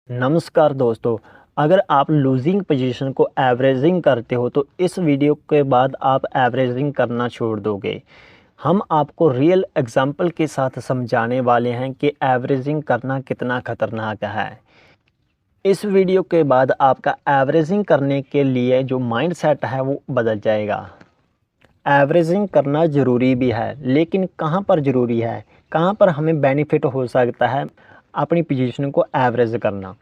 नमस्कार दोस्तों। अगर आप लूजिंग पोजीशन को एवरेजिंग करते हो तो इस वीडियो के बाद आप एवरेजिंग करना छोड़ दोगे। हम आपको रियल एग्जाम्पल के साथ समझाने वाले हैं कि एवरेजिंग करना कितना खतरनाक है। इस वीडियो के बाद आपका एवरेजिंग करने के लिए जो माइंडसेट है वो बदल जाएगा। एवरेजिंग करना ज़रूरी भी है, लेकिन कहाँ पर ज़रूरी है, कहाँ पर हमें बेनिफिट हो सकता है अपनी पोजीशन को एवरेज करना।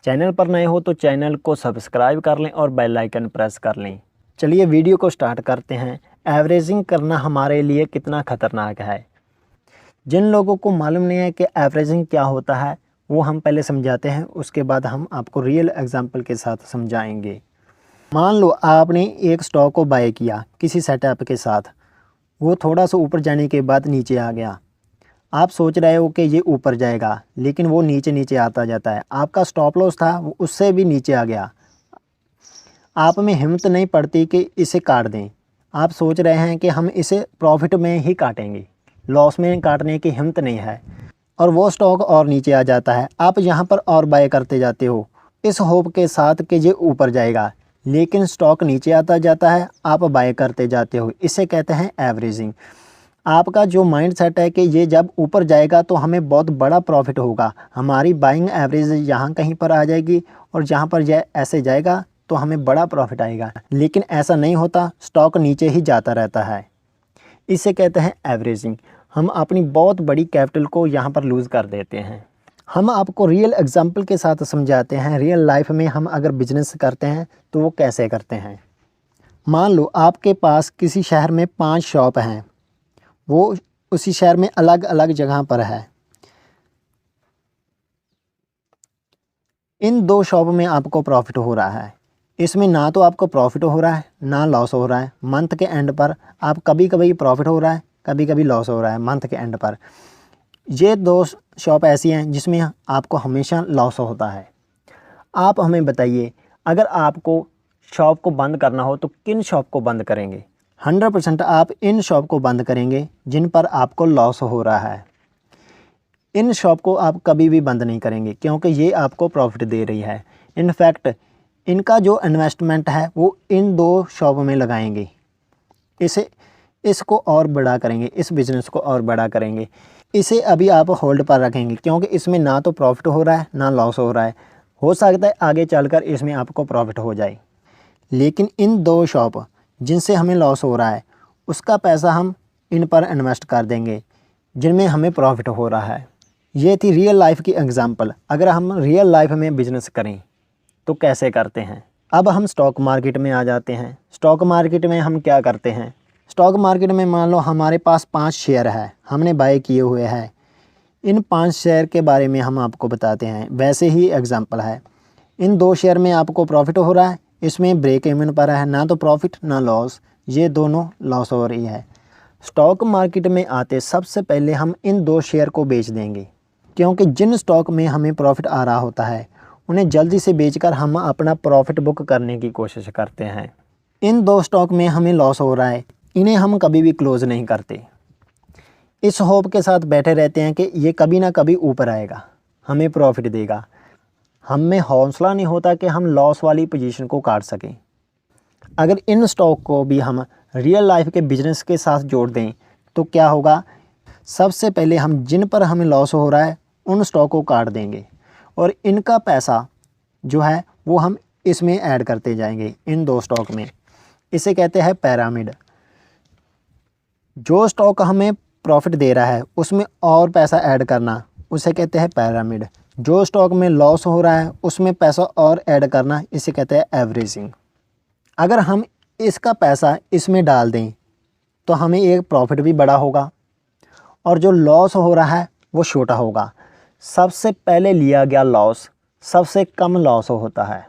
चैनल पर नए हो तो चैनल को सब्सक्राइब कर लें और बेल आइकन प्रेस कर लें। चलिए वीडियो को स्टार्ट करते हैं। एवरेजिंग करना हमारे लिए कितना खतरनाक है। जिन लोगों को मालूम नहीं है कि एवरेजिंग क्या होता है वो हम पहले समझाते हैं, उसके बाद हम आपको रियल एग्जांपल के साथ समझाएंगे। मान लो आपने एक स्टॉक को बाय किया किसी सेटअप के साथ, वो थोड़ा सा ऊपर जाने के बाद नीचे आ गया। आप सोच रहे हो कि ये ऊपर जाएगा, लेकिन वो नीचे नीचे आता जाता है। आपका स्टॉप लॉस था वो उससे भी नीचे आ गया। आप में हिम्मत नहीं पड़ती कि इसे काट दें। आप सोच रहे हैं कि हम इसे प्रॉफिट में ही काटेंगे, लॉस में काटने की हिम्मत नहीं है, और वो स्टॉक और नीचे आ जाता है। आप यहाँ पर और बाय करते जाते हो इस होप के साथ कि ये ऊपर जाएगा, लेकिन स्टॉक नीचे आता जाता है, आप बाय करते जाते हो। इसे कहते हैं एवरेजिंग। आपका जो माइंड सेट है कि ये जब ऊपर जाएगा तो हमें बहुत बड़ा प्रॉफिट होगा, हमारी बाइंग एवरेज यहाँ कहीं पर आ जाएगी, और जहाँ पर यह ऐसे जाएगा तो हमें बड़ा प्रॉफिट आएगा। लेकिन ऐसा नहीं होता, स्टॉक नीचे ही जाता रहता है। इसे कहते हैं एवरेजिंग। हम अपनी बहुत बड़ी कैपिटल को यहाँ पर लूज़ कर देते हैं। हम आपको रियल एग्जाम्पल के साथ समझाते हैं। रियल लाइफ में हम अगर बिजनेस करते हैं तो वो कैसे करते हैं। मान लो आपके पास किसी शहर में 5 शॉप हैं, वो उसी शहर में अलग अलग जगह पर है। इन 2 शॉप में आपको प्रॉफिट हो रहा है। इसमें ना तो आपको प्रॉफिट हो रहा है ना लॉस हो रहा है। मंथ के एंड पर आप कभी कभी प्रॉफिट हो रहा है, कभी कभी लॉस हो रहा है मंथ के एंड पर। ये 2 शॉप ऐसी हैं जिसमें आपको हमेशा लॉस होता है। आप हमें बताइए, अगर आपको शॉप को बंद करना हो तो किन शॉप को बंद करेंगे। 100% आप इन शॉप को बंद करेंगे जिन पर आपको लॉस हो रहा है। इन शॉप को आप कभी भी बंद नहीं करेंगे, क्योंकि ये आपको प्रॉफिट दे रही है। इनफैक्ट इनका जो इन्वेस्टमेंट है वो इन 2 शॉप में लगाएंगे। इसको और बड़ा करेंगे, इस बिज़नेस को और बड़ा करेंगे। इसे अभी आप होल्ड पर रखेंगे, क्योंकि इसमें ना तो प्रॉफिट हो रहा है ना लॉस हो रहा है। हो सकता है आगे चलकर इसमें आपको प्रॉफिट हो जाए, लेकिन इन 2 शॉप जिनसे हमें लॉस हो रहा है उसका पैसा हम इन पर इन्वेस्ट कर देंगे जिनमें हमें प्रॉफिट हो रहा है। ये थी रियल लाइफ की एग्जांपल। अगर हम रियल लाइफ में बिज़नेस करें तो कैसे करते हैं। अब हम स्टॉक मार्केट में आ जाते हैं। स्टॉक मार्केट में हम क्या करते हैं। स्टॉक मार्केट में मान लो हमारे पास 5 शेयर है, हमने बाय किए हुए हैं। इन 5 शेयर के बारे में हम आपको बताते हैं। वैसे ही एग्जांपल है, इन 2 शेयर में आपको प्रॉफिट हो रहा है, इसमें ब्रेक इवन पर है, ना तो प्रॉफिट ना लॉस, ये दोनों लॉस हो रही है। स्टॉक मार्केट में आते सबसे पहले हम इन 2 शेयर को बेच देंगे, क्योंकि जिन स्टॉक में हमें प्रॉफिट आ रहा होता है उन्हें जल्दी से बेचकर हम अपना प्रॉफिट बुक करने की कोशिश करते हैं। इन 2 स्टॉक में हमें लॉस हो रहा है, इन्हें हम कभी भी क्लोज़ नहीं करते। इस होप के साथ बैठे रहते हैं कि ये कभी ना कभी ऊपर आएगा, हमें प्रॉफिट देगा। हम में हौसला नहीं होता कि हम लॉस वाली पोजीशन को काट सकें। अगर इन स्टॉक को भी हम रियल लाइफ के बिजनेस के साथ जोड़ दें तो क्या होगा। सबसे पहले हम जिन पर हमें लॉस हो रहा है उन स्टॉक को काट देंगे, और इनका पैसा जो है वो हम इसमें ऐड करते जाएंगे इन 2 स्टॉक में। इसे कहते हैं पिरामिड। जो स्टॉक हमें प्रॉफिट दे रहा है उसमें और पैसा ऐड करना, उसे कहते हैं पिरामिड। जो स्टॉक में लॉस हो रहा है उसमें पैसा और ऐड करना, इसे कहते हैं एवरेजिंग। अगर हम इसका पैसा इसमें डाल दें तो हमें एक प्रॉफिट भी बड़ा होगा, और जो लॉस हो रहा है वो छोटा होगा। सबसे पहले लिया गया लॉस सबसे कम लॉस होता है।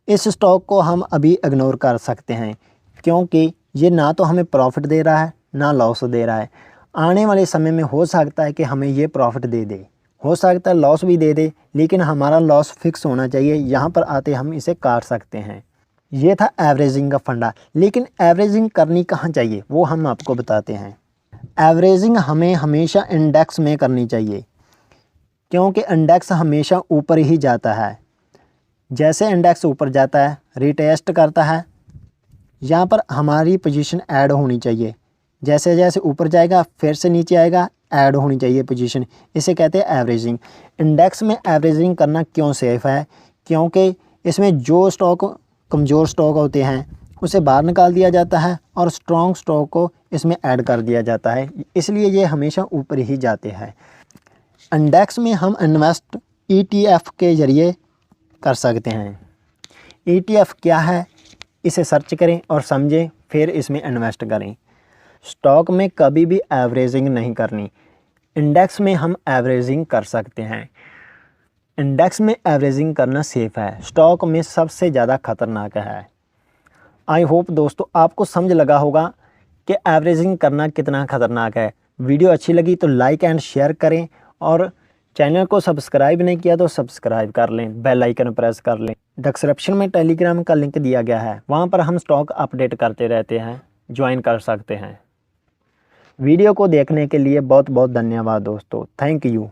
इस स्टॉक को हम अभी इग्नोर कर सकते हैं, क्योंकि ये ना तो हमें प्रॉफिट दे रहा है ना लॉस दे रहा है। आने वाले समय में हो सकता है कि हमें ये प्रॉफिट दे दे, हो सकता है लॉस भी दे दे, लेकिन हमारा लॉस फिक्स होना चाहिए। यहाँ पर आते हम इसे काट सकते हैं। ये था एवरेजिंग का फंडा। लेकिन एवरेजिंग करनी कहाँ चाहिए वो हम आपको बताते हैं। एवरेजिंग हमें हमेशा इंडेक्स में करनी चाहिए। क्योंकि इंडेक्स हमेशा ऊपर ही जाता है। जैसे इंडेक्स ऊपर जाता है रीटेस्ट करता है, यहाँ पर हमारी पोजीशन ऐड होनी चाहिए। जैसे जैसे ऊपर जाएगा फिर से नीचे आएगा, ऐड होनी चाहिए पोजीशन। इसे कहते हैं एवरेजिंग। इंडेक्स में एवरेजिंग करना क्यों सेफ़ है? क्योंकि इसमें जो स्टॉक कमज़ोर स्टॉक होते हैं उसे बाहर निकाल दिया जाता है और स्ट्रॉन्ग स्टॉक को इसमें ऐड कर दिया जाता है, इसलिए ये हमेशा ऊपर ही जाते हैं। इंडेक्स में हम इन्वेस्ट ETF के ज़रिए कर सकते हैं। ETF क्या है, इसे सर्च करें और समझें, फिर इसमें इन्वेस्ट करें। स्टॉक में कभी भी एवरेजिंग नहीं करनी, इंडेक्स में हम एवरेजिंग कर सकते हैं। इंडेक्स में एवरेजिंग करना सेफ़ है, स्टॉक में सबसे ज़्यादा खतरनाक है। आई होप दोस्तों आपको समझ लगा होगा कि एवरेजिंग करना कितना खतरनाक है। वीडियो अच्छी लगी तो लाइक एंड शेयर करें, और चैनल को सब्सक्राइब नहीं किया तो सब्सक्राइब कर लें, बेल आइकन प्रेस कर लें। डिस्क्रिप्शन में टेलीग्राम का लिंक दिया गया है, वहाँ पर हम स्टॉक अपडेट करते रहते हैं, ज्वाइन कर सकते हैं। वीडियो को देखने के लिए बहुत बहुत धन्यवाद दोस्तों, थैंक यू।